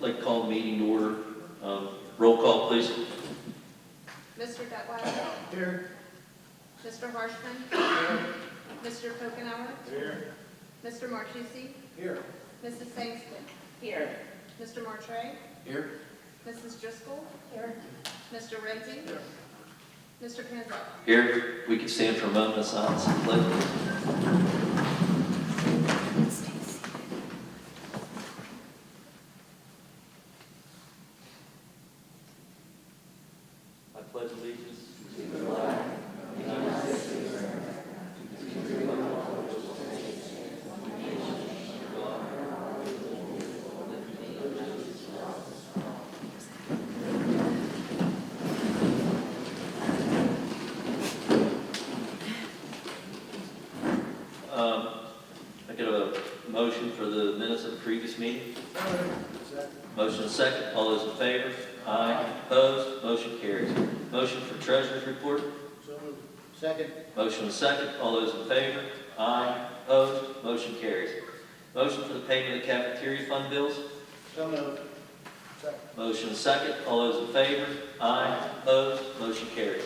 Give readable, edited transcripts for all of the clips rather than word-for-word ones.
like to call the meeting to order. Roll call, please. Mr. Detweiler? Here. Mr. Harshman? Here. Mr. Kokenauer? Here. Mr. Martucci? Here. Mrs. Sangston? Here. Mr. Martray? Here. Mrs. Driscoll? Here. Mr. Renzi? Here. Mr. Panzella? Here, we can stand for a moment of silence and pledge. I pledge allegiance to the flag of the United States of America, to the republic for which it stands, one nation, under God, indivisible, with liberty and justice for all. I get a motion for the minutes of the previous meeting. Motion is second. All those in favor? Aye. Opposed? Motion carries. Motion for treasurer's report. So moved. Second. Motion is second. All those in favor? Aye. Opposed? Motion carries. Motion for the payment of cafeteria fund bills. So moved. Second. Motion is second. All those in favor? Aye. Opposed? Motion carries.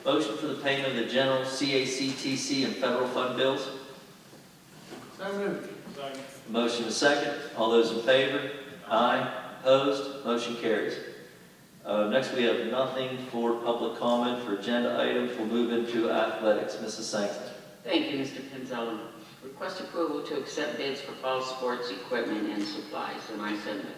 Motion for the payment of the general CACTC and federal fund bills. So moved. Second. Motion is second. All those in favor? Aye. Opposed? Motion carries. Next, we have nothing for public comment for agenda items. We'll move into athletics. Mrs. Sangston. Thank you, Mr. Pinzella. Request approval to accept bids for fall sports equipment and supplies, and I send it.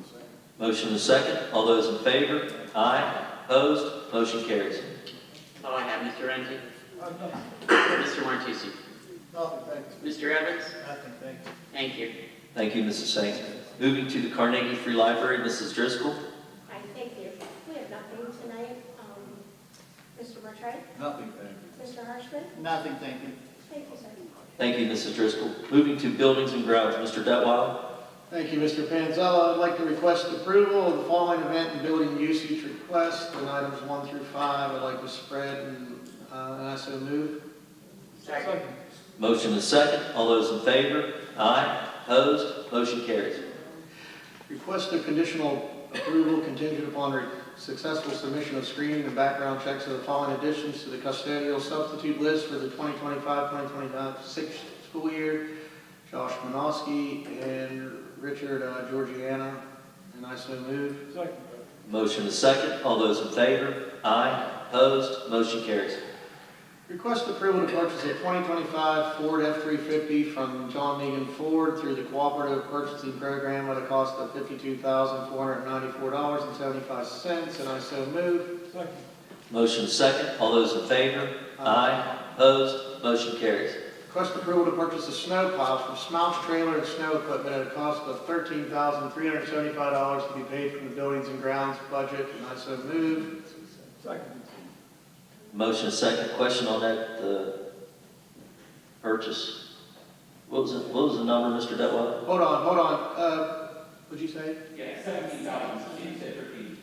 Second. Motion is second. All those in favor? Aye. Opposed? Motion carries. That's all I have, Mr. Renzi. Nothing. Mr. Martucci. Nothing, thanks. Mr. Evans. Nothing, thank you. Thank you. Thank you, Mrs. Sangston. Moving to the Carnegie Free Library, Mrs. Driscoll. Hi, thank you. We have nothing tonight. Mr. Bertrand? Nothing, thank Mr. Harshman? you. Nothing, thank you. Thank you, sir. Thank you, Mrs. Driscoll. Moving to buildings and grounds, Mr. Detweiler. Thank you, Mr. Panzella. I'd like to request approval of the following event and building usage requests in items 1 through 5. I'd like to spread, and I so move. Second. Motion is second. All those in favor? Aye. Opposed? Motion carries. Request of conditional approval contingent upon successful submission of screening and background checks of the following additions to the custodial substitute list for the 2025-2026 school year. Josh Manosky and Richard Georgiana, and I so move. Second. Motion is second. All those in favor? Aye. Opposed? Motion carries. Request approval to purchase a 2025 Ford F-350 from John Megan Ford through the Cooperative Purchasing Program at a cost of $52,494.75, and I so move. Second. Motion is second. All those in favor? Aye. Opposed? Motion carries. Request approval to purchase a snow plow from Smouch Trailer and Snow Equipment at a cost of $13,375 to be paid from the Buildings and Grounds budget, and I so move. Second. Motion is second. Question on that purchase. What was the number, Mr. Detweiler? Hold on. What'd you say? Yeah, 17,000, you said repeat.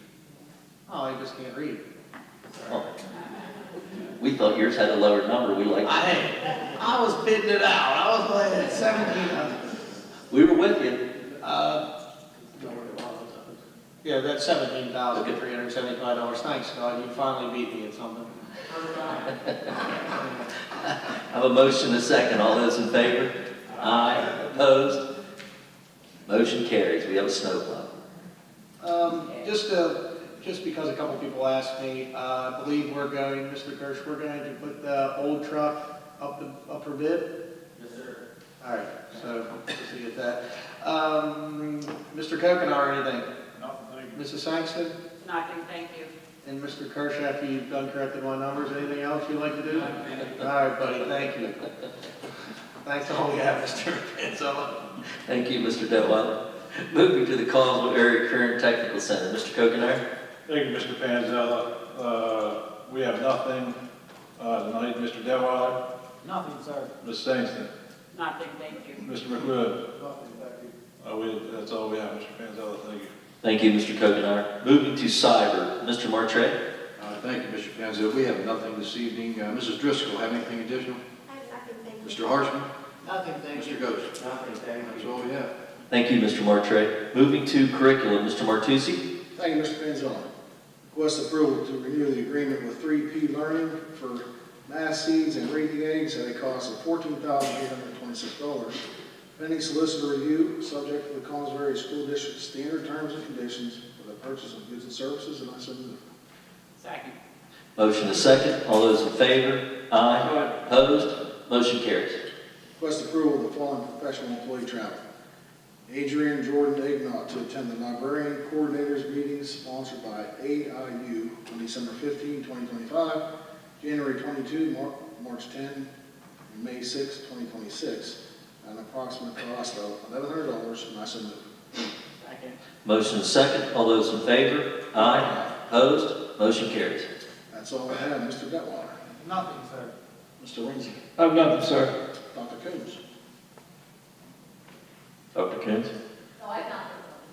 Oh, I just can't read. Oh. We thought yours had a lower number. We like. I was bidding it out. I was like at 17. We were with you. Yeah, that's $17,375. Thanks, God. You finally beat me at something. I have a motion and a second. All those in favor? Aye. Opposed? Motion carries. We have a snowplow. Just because a couple people asked me, I believe Mr. Kirsch, we're going to put the old truck up for bid. Yes, sir. All right, so we'll see at that. Mr. Kokenauer, anything? Nothing, thank you. Mrs. Sangston? Nothing, thank you. And Mr. Kirsch, after you've done corrected my numbers, anything else you'd like to do? All right, buddy, thank you. Thanks all we have, Mr. Panzella. Thank you, Mr. Detweiler. Moving to the Collinsville Area Career and Technical Center. Mr. Kokenauer? Thank you, Mr. Panzella. We have nothing tonight. Mr. Detweiler, Nothing, sir. Ms. Sangston, Nothing, thank you. Mr. McLeod. Nothing, thank you. That's all we have, Mr. Panzella. Thank you. Thank you, Mr. Kokenauer. Moving to cyber. Mr. Martray? Thank you, Mr. Panzella. We have nothing this evening. Mrs. Driscoll, have anything additional? I have nothing, thank you. Mr. Harshman? Nothing, thank you. Mr. Ghost? Nothing, thank That's you. all we have. Thank you, Mr. Martray. Moving to curriculum, Mr. Martucci. Thank you, Mr. Manzella. Request approval to renew the agreement with 3P Learning for math seeds and reading aids at a cost of $14,826. Pending solicitor review, subject to the Collinsville School District standard terms and conditions for the purchase of goods and services, and I so move. Second. Motion is second. All those in favor? Aye. Opposed? Motion carries. Request approval of the following professional employee travel. Adrian Jordan Ignat to attend the librarian coordinators meetings sponsored by AIU on December 15, 2025, January 22, March 10, and May 6, 2026, at an approximate cost of $1,100, and I so move. Second. Motion is second. All those in favor? Aye. Opposed? Motion carries. That's all I have. Mr. Detwiler. Nothing, sir. Mr. Lindsay. I have nothing, sir. Dr. Coombs. Dr. Coons? No, I got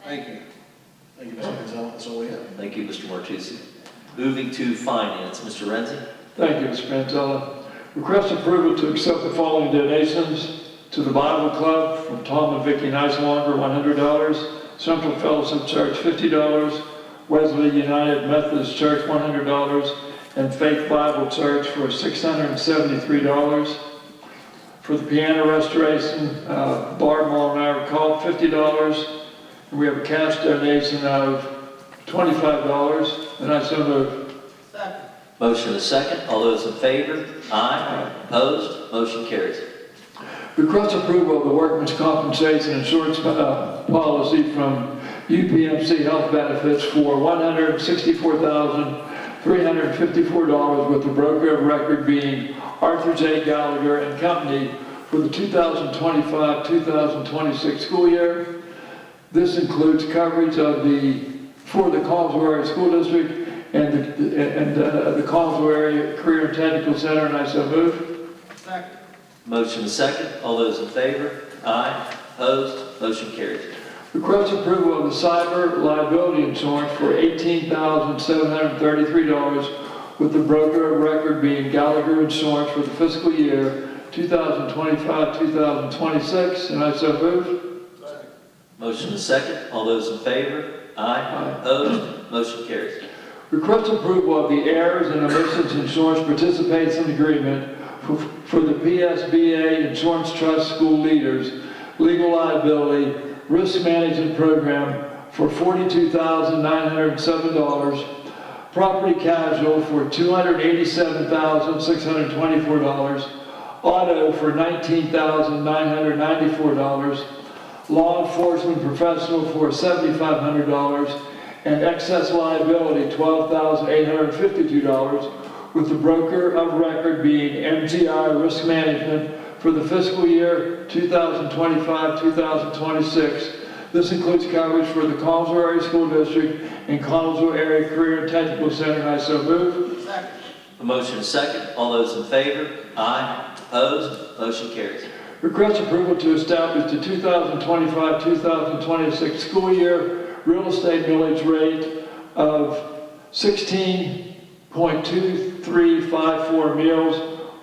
Thank you. Thank you, Mr. Manzella. That's all we have. Thank you, Mr. Martucci. Moving to finance, Mr. Renzi. Thank you, Mr. Manzella. Request approval to accept the following donations: to the Bible Club from Tom and Vicki Nicelonger, $100, Central Fellowship Church, $50, Wesley United Methodist Church, $100, and Faith Bible Church for $673. For the piano restoration, Barb Mull and I were called $50, and we have a cash donation of $25, and I so move. Second. Motion is second. All those in favor? Aye. Opposed? Motion carries. Request approval of the workman's compensation insurance policy from UPMC Health Benefits for $164,354, with the broker of record being Arthur J. Gallagher and Company for the 2025-2026 school year. This includes coverage of for the Collinsville Area School District and the Collinsville Area Career and Technical Center, and I so move. Second. Motion is second. All those in favor? Aye. Opposed? Motion carries. Request approval of the cyber liability insurance for $18,733, with the broker of record being Gallagher Insurance for the fiscal year 2025-2026, and I so move. Motion is second. All those in favor? Aye. Opposed? Motion carries. Request approval of the errors and omissions insurance participation agreement for the PSBA Insurance Trust School Leaders Legal Liability Risk Management Program for $42,907, Property Casual for $287,624, Auto for $19,994, Law Enforcement Professional for $7,500, and Excess Liability $12,852, with the broker of record being MGI Risk Management for the fiscal year 2025-2026. This includes coverage for the Collinsville Area School District and Collinsville Area Career and Technical Center, and I so move. Second. The motion is second. All those in favor? Aye. Opposed? Motion carries. Request approval to establish the 2025-2026 school year real estate millage rate of 16.2354 mills,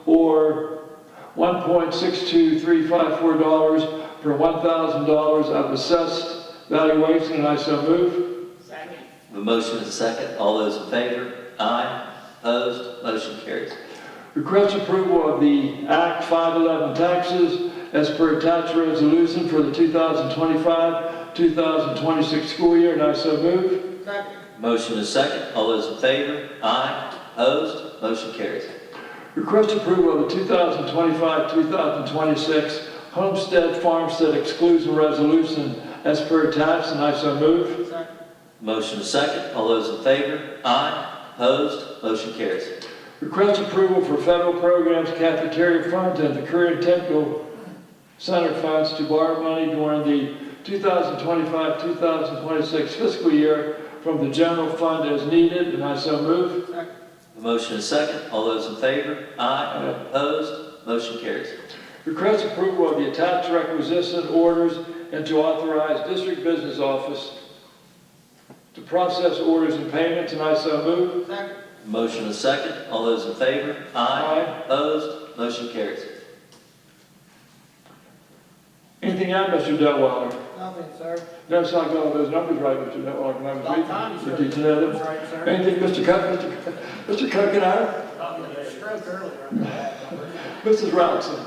or $1.62354 per $1,000 of assessed valuation, and I so move. Second. The motion is second. All those in favor? Aye. Opposed? Motion carries. Request approval of the Act 511 taxes as per attached resolution for the 2025-2026 school year, and I so move. Second. Motion is second. All those in favor? Aye. Opposed? Motion carries. Request approval of the 2025-2026 Homestead Farmstead Exclusion Resolution as per attached, and I so move. Second. Motion is second. All those in favor? Aye. Opposed? Motion carries. Request approval for federal programs, cafeteria funds, and the Career and Technical Center funds to borrow money during the 2025-2026 fiscal year from the general fund as needed, and I so move. Second. The motion is second. All those in favor? Aye. Opposed? Motion carries. Request approval of the attached requisition orders and to authorize district business office to process orders and payments, and I so move. Second. Motion is second. All those in favor? Aye. Opposed? Motion carries. In Anything out, Mr. Detweiler? Nothing, sir. That's not got all those numbers right, Mr. Detweiler, when I was reading. About time, sir. Did you know That's them? right, sir. Anything, Mr. Coconut? Stroke earlier. Mrs. Robinson?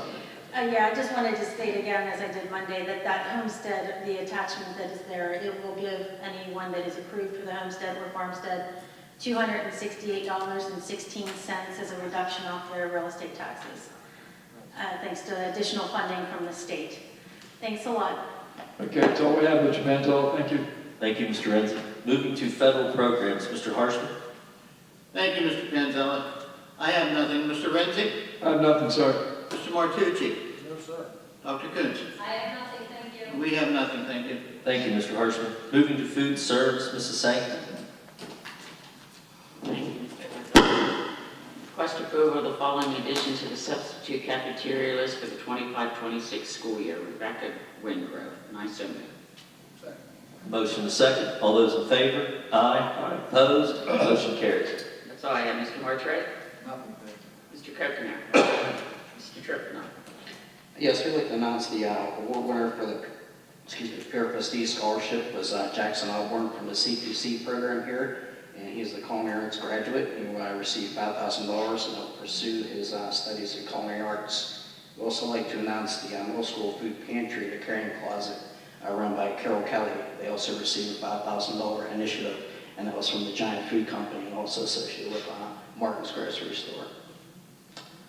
Yeah, I just wanted to state again, as I did Monday, that homestead, the attachment that is there, it will give anyone that is approved for the homestead or farmstead $268.16 as a reduction off their real estate taxes, thanks to additional funding from the state. Thanks a lot. Okay, that's all we have, Mr. Mantel, thank you. Thank you, Mr. Renzi. Moving to federal programs, Mr. Harshman. Thank you, Mr. Panzella. I have nothing. Mr. Renzi? I have nothing, sir. Mr. Martucci? No, sir. Dr. Coons? I have nothing, thank you. We have nothing, thank you. Thank you, Mr. Harshman. Moving to food service, Mrs. Sankey. Request approval of the following addition to the substitute cafeteria list for the 25-26 school year. Rebecca Wingrove, and I so move. Motion is second. All those in favor? Aye. Opposed? Motion carries. That's all I have, Mr. Martray. Nothing, thank Mr. Kokenar. Mr. Trippner. Yes, we'd like to announce the award winner for the, Peer Prestige Scholarship was Jackson Osborne from the CPC program here, and he's a culinary arts graduate who received $5,000 and will pursue his studies in culinary arts. We'd also like to announce the middle school food pantry, the Carrying Closet, run by Carol Kelly. They also received a $5,000 initiative, and that was from the Giant Food Company and also associated with Martin's Grocery Store.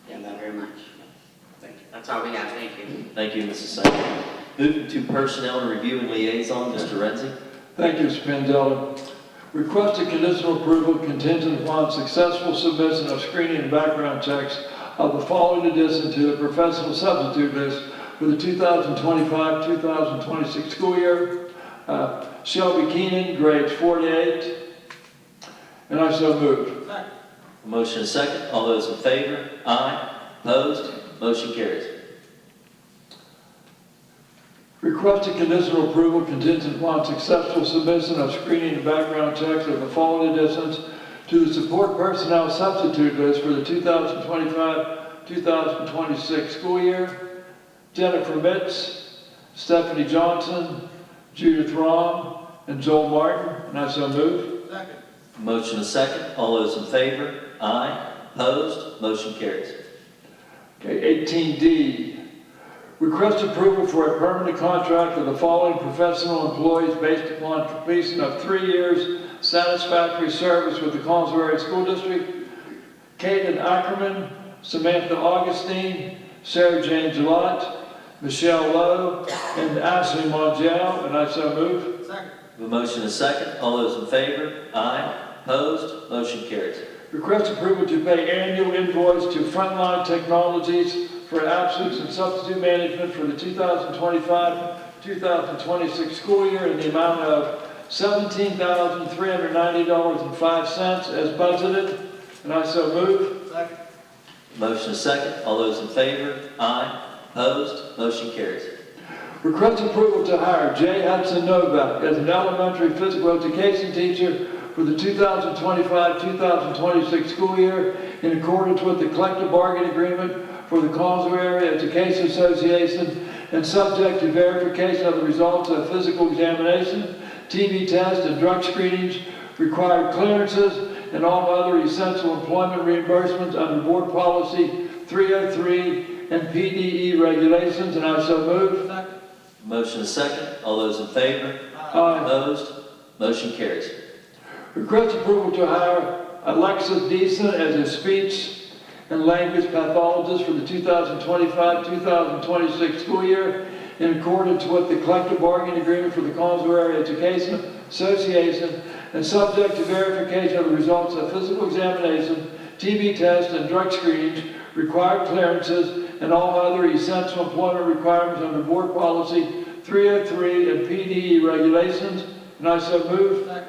Thank you very much. Thank you. That's all we have, thank you. Thank you, Mrs. Sankey. Moving to personnel and review and liaison, Mr. Renzi. Thank you, Mr. Manzella. Requested conditional approval contingent upon successful submission of screening and background checks of the following addition to the professional substitute list for the 2025-2026 school year. Shelby Keenan, grades 4 to 8, and I so move. Motion is second. All those in favor? Aye. Opposed? Motion carries. Requested conditional approval contingent upon successful submission of screening and background checks of the following additions to the support personnel substitute list for the 2025-2026 school year. Jennifer Mitz, Stephanie Johnson, Judith Rahm, and Joel Martin, and I so move. Second. Motion is second. All those in favor? Aye. Opposed? Motion carries. Okay, 18D. Request approval for a permanent contract of the following professional employees based upon completion of 3 years satisfactory service with the Collinsville Area School District. Kaden Ackerman, Samantha Augustine, Sarah Jane Gillott, Michelle Lowe, and Ashley Mongiel, and I so move. Second. The motion is second. All those in favor? Aye. Opposed? Motion carries. Request approval to pay annual invoice to Frontline Technologies for absence and substitute management for the 2025-2026 school year in the amount of $17,390.05 as budgeted, and I so move. Second. Motion is second. All those in favor? Aye. Opposed? Motion carries. Request approval to hire Jay Hudson Novak as an elementary physical education teacher for the 2025-2026 school year in accordance with the collective bargaining agreement for the Collinsville Area Education Association and subject to verification of the results of physical examination, TB test, and drug screenings, required clearances, and all other essential employment reimbursements under Board Policy 303 and PDE regulations, and I so move. Second. Motion is second. All those in favor? Aye. Opposed? Motion carries. Request approval to hire Alexis Deason as a speech and language pathologist for the 2025-2026 school year in accordance with the collective bargaining agreement for the Collinsville Area Education Association and subject to verification of the results of physical examination, TB test, and drug screenings, required clearances, and all other essential employment requirements under Board Policy 303 and PDE regulations, and I so move. Second.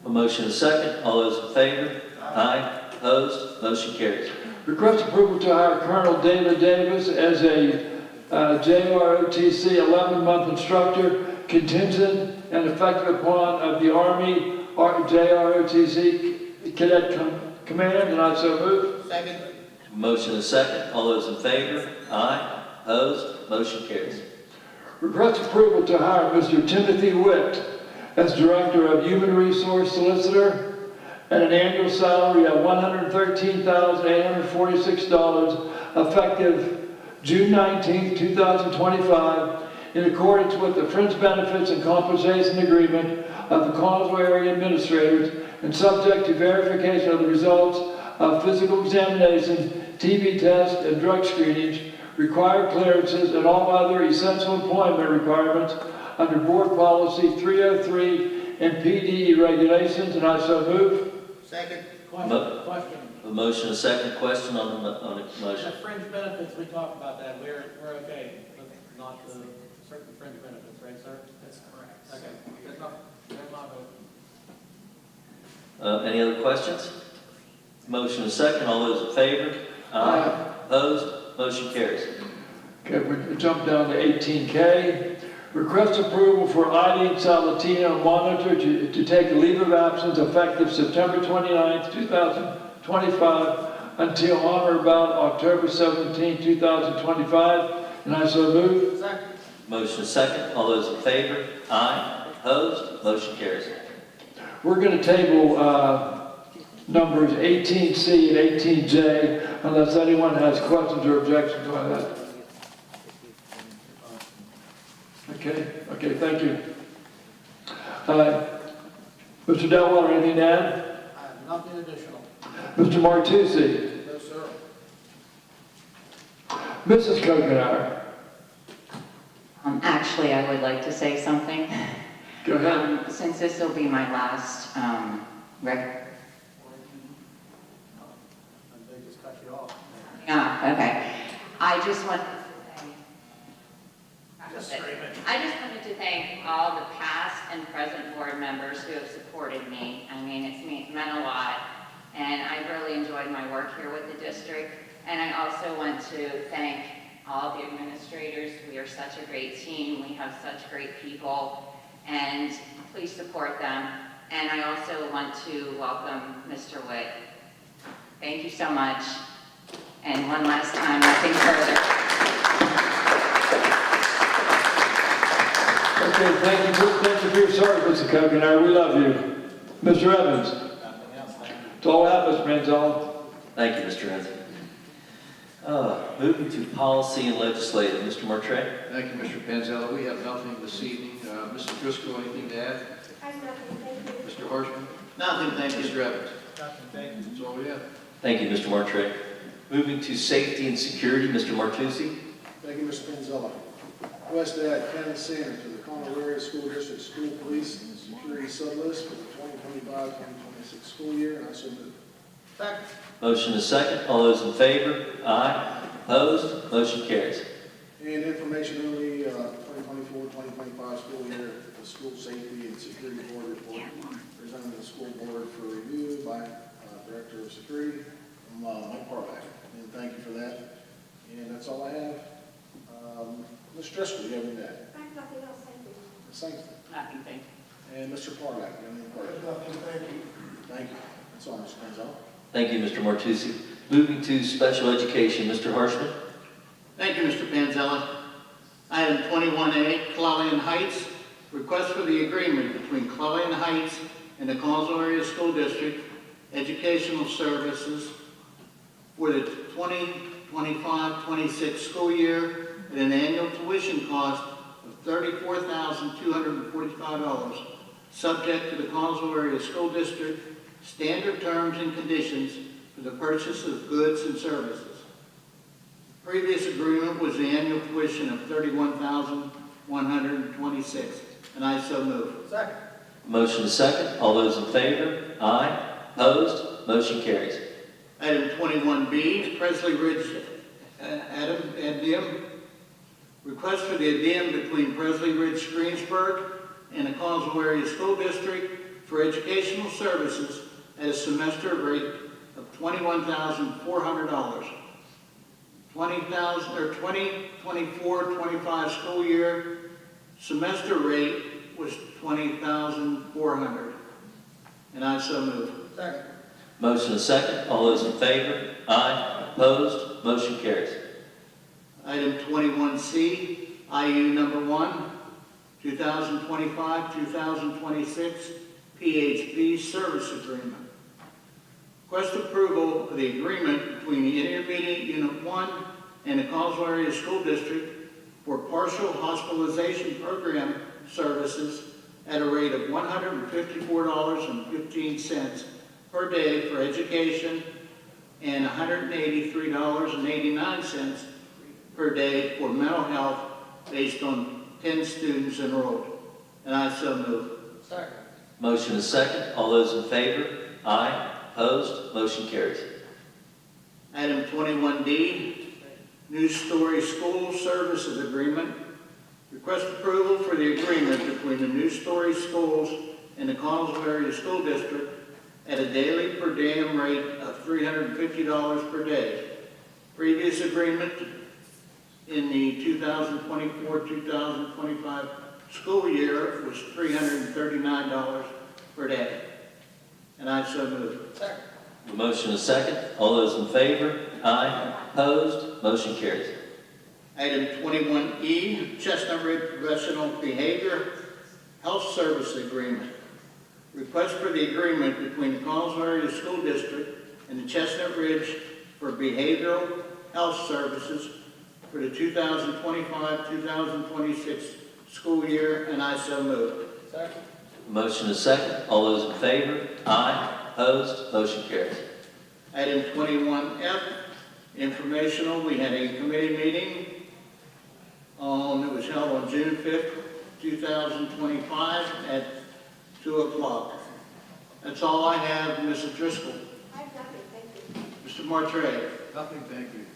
A motion is second. All those in favor? Aye. Opposed? Motion carries. Request approval to hire Colonel David Davis as a JROTC 11-month instructor, contingent and effective upon of the Army JROTC Cadet Command, and I so move. Second. Motion is second. All those in favor? Aye. Opposed? Motion carries. Request approval to hire Mr. Timothy Witt as Director of Human Resource Solicitor at an annual salary of $113,846 effective June 19, 2025, in accordance with the Fringe Benefits and Compensation Agreement of the Collinsville Area Administrators and subject to verification of the results of physical examinations, TB tests, and drug screenings, required clearances, and all other essential employment requirements under Board Policy 303 and PDE regulations, and I so move. Second. Question. A motion, a second question on the motion. The fringe benefits, we talked about that, we're okay, but not the certain fringe benefits, right, sir? That's correct. Okay, that's my vote. Any other questions? Motion and second. All those in favor? Aye. Opposed? Motion carries. Okay, we jump down to 18K. Request approval for Eileen Salatino, monitor, to take a leave of absence effective September 29th, 2025 until on or about October 17th, 2025. And I so move. Second. Motion and second. All those in favor? Aye. Opposed? Motion carries. We're going to table numbers 18C and 18J unless anyone has questions or objections on that. Okay, thank you. Mr. Delwater, anything to add? I have nothing additional. Mr. Martucci? No, sir. Mrs. Kokenar? Actually, I would like to say something. Go ahead. Since this will be my last record. They just cut you off. Yeah, okay. I just wanted to thank all the past and present board members who have supported me. I mean, it's meant a lot, and I really enjoyed my work here with the district. And I also want to thank all the administrators. We are such a great team. We have such great people, and please support them. And I also want to welcome Mr. Witt. Thank you so much. And one last time, nothing further. Okay, thank you for your service, Mr. Kokenar. We love you. Mr. Evans? Nothing else, thank you. That's all I have, Mr. Manzella. Thank you, Mr. Renzi. Moving to policy and legislative. Mr. Martray? Thank you, Mr. Panzella. We have nothing this evening. Mr. Driscoll, anything to add? I have nothing, thank you. Mr. Harshman? Nothing, thank you. Mr. Evans? Nothing, thank you. That's all we have. Thank you, Mr. Martray. Moving to safety and security. Mr. Martucci? Thank you, Mr. Panzella. Request to add Kenneth Sanders to the Collinsville Area School District School Police and Security Sublist for the 2025-2026 school year, and I so move. Second. Motion is second. All those in favor? Aye. Opposed? Motion carries. And information only, 2024-2025 school year, the School Safety and Security Board report presented to the school board for review by Director of Security, Mike Parvack. And thank you for that. And that's all I have. Ms. Driscoll, you have any to add? I have nothing else, thank you. Ms. Sankster? Nothing, thank you. And Mr. Parvack, you have any further? Nothing, thank you. Thank you. That's all, Mr. Panzella. Thank you, Mr. Martucci. Moving to special education. Mr. Harshman? Thank you, Mr. Panzella. Item 21A, Clawland Heights. Request for the agreement between Clawland Heights and the Collinsville Area School District Educational Services for the 2025-26 school year at an annual tuition cost of $34,245, subject to the Collinsville Area School District standard terms and conditions for the purchase of goods and services. The previous agreement was the annual tuition of $31,126, and I so move. Second. Motion is second. All those in favor? Aye. Opposed? Motion carries. Item 21B, Presley Ridge addendum. Request for the addendum between Presley Ridge Greensburg and the Collinsville Area School District for educational services at a semester rate of $21,400. 2024-25 school year semester rate was $20,400. And I so move. Second. Motion is second. All those in favor? Aye. Opposed? Motion carries. Item 21C, IU number 1, 2025-2026 PHP Service Agreement. Request approval of the agreement between the Intermediate Unit 1 and the Collinsville Area School District for partial hospitalization program services at a rate of $154.15 per day for education and $183.89 per day for mental health based on 10 students enrolled. And I so move. Second. Motion is second. All those in favor? Aye. Opposed? Motion carries. Item 21D, News Story School Services Agreement. Request approval for the agreement between the News Story Schools and the Collinsville Area School District at a daily per diem rate of $350 per day. Previous agreement in the 2024-2025 school year was $339 per day. And I so move. Second. A motion is second. All those in favor? Aye. Opposed? Motion carries. Item 21E, Chestnut Ridge Professional Behavior Health Service Agreement. Request for the agreement between the Collinsville Area School District and the Chestnut Ridge for Behavioral Health Services for the 2025-2026 school year, and I so move. Second. Motion is second. All those in favor? Aye. Opposed? Motion carries. Item 21F, informational. We had a committee meeting it was held on June 5th, 2025 at 2 o'clock. That's all I have, Mrs. Driscoll. I have nothing, thank you. Mr. Martre. Nothing, thank you.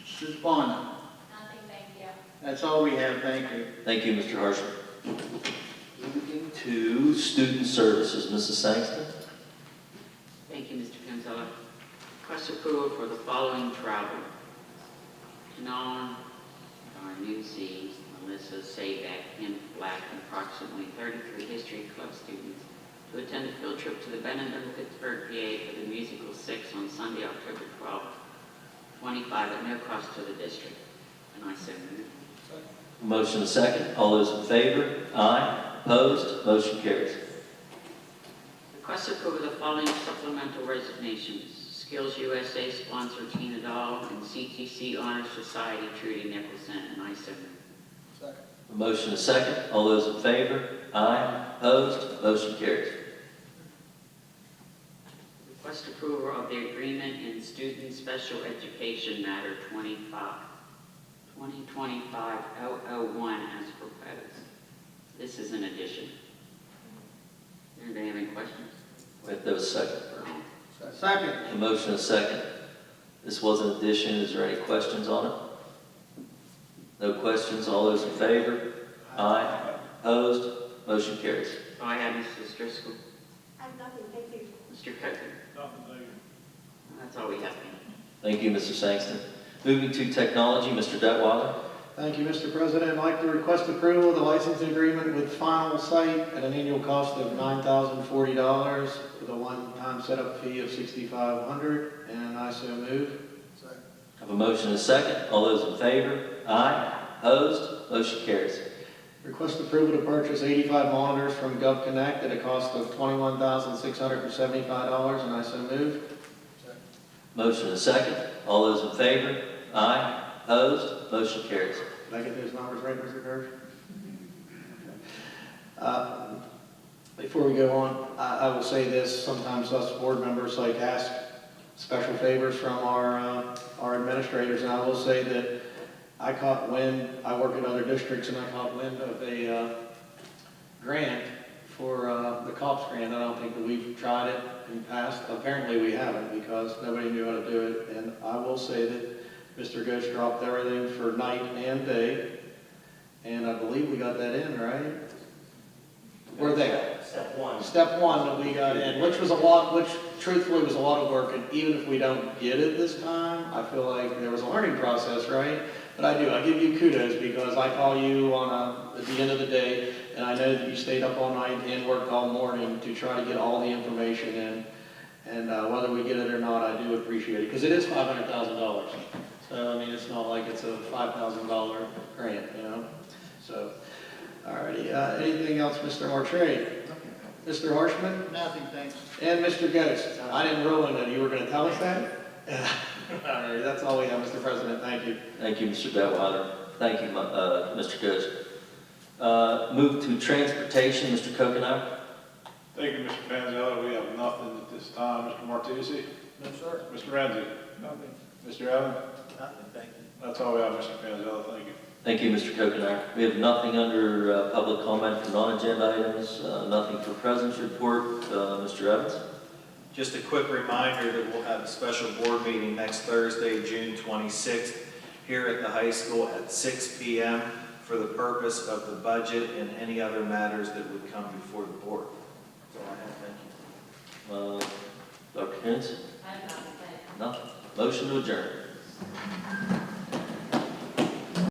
Mrs. Bonner. Nothing, thank you. That's all we have, thank you. Thank you, Mr. Harsher. Moving to Student Services, Mrs. Sangston. Thank you, Mr. Gonzalez. Request approval for the following travel. Dawn, our newsie, Melissa Sabak, and Black, and approximately 33 History Club students to attend a field trip to the Bentonville, Pittsburgh, PA for the Musical 6 on Sunday, October 12th, 25 at no cost to the district. And I so move. Motion is second. All those in favor? Aye. Opposed? Motion carries. Request approval of the following supplemental resignations. Skills USA sponsor Tina Dahl and CTC Honor Society Trudy Nicholson, and I so move. Second. Motion is second. All those in favor? Aye. Opposed? Motion carries. Request approval of the agreement in Student Special Education Matter 2025-001 as proposed. This is an addition. Anybody have any questions? Wait, there was a second. Second. A motion is second. This was an addition. Is there any questions on it? No questions. All those in favor? Aye. Opposed? Motion carries. So I have Mrs. Driscoll. I have nothing, thank you. Mr. Coker. Nothing, thank you. That's all we have. Thank you, Mr. Sangston. Moving to Technology, Mr. Detweiler. Thank you, Mr. President. I'd like to request approval of the licensing agreement with Final Site at an annual cost of $9,040 with a one-time setup fee of $6,500, and I so move. Second. I have a motion and a second. All those in favor? Aye. Opposed? Motion carries. Request approval to purchase 85 monitors from GovConnect at a cost of $21,675, and I so move. Motion and a second. All those in favor? Aye. Opposed? Motion carries. Did I get those numbers right, Mr. Gersh? Before we go on, I will say this, sometimes us board members ask special favors from our administrators, and I will say that I caught wind, I work in other districts, and I caught wind of a grant for the COPS grant. I don't think that we've tried it in the past. Apparently we haven't, because nobody knew how to do it, and I will say that Mr. Ghost dropped everything for night and day, and I believe we got that in, right? Where'd they go? Step one. Step one that we got in, which truthfully was a lot of work, and even if we don't get it this time, I feel like there was a learning process, right? But I give you kudos, because I call you at the end of the day, and I know that you stayed up all night and worked all morning to try to get all the information in, and whether we get it or not, I do appreciate it, because it is $500,000. So, I mean, it's not like it's a $5,000 grant, you know? Anything else, Mr. Martre? Mr. Harshman? Nothing, thanks. And Mr. Ghost? I didn't ruin it. You were going to tell us that? All right, that's all we have, Mr. President. Thank you. Thank you, Mr. Detweiler. Thank you, Mr. Ghost. Move to transportation, Mr. Kokenar. Thank you, Mr. Panzella. We have nothing at this time. Mr. Martucci? No, sir. Mr. Renzi? Nothing. Mr. Evans? Nothing, thank you. That's all we have, Mr. Panzella. Thank you. Thank you, Mr. Kokenar. We have nothing under public comment for non-agenda items, nothing for President's report. Mr. Evans? Just a quick reminder that we'll have a special board meeting next Thursday, June 26th, here at the high school at 6 p.m. for the purpose of the budget and any other matters that would come before the board. That's all I have. Thank you. Dr. Hens? I have nothing. Nothing. Motion to adjourn.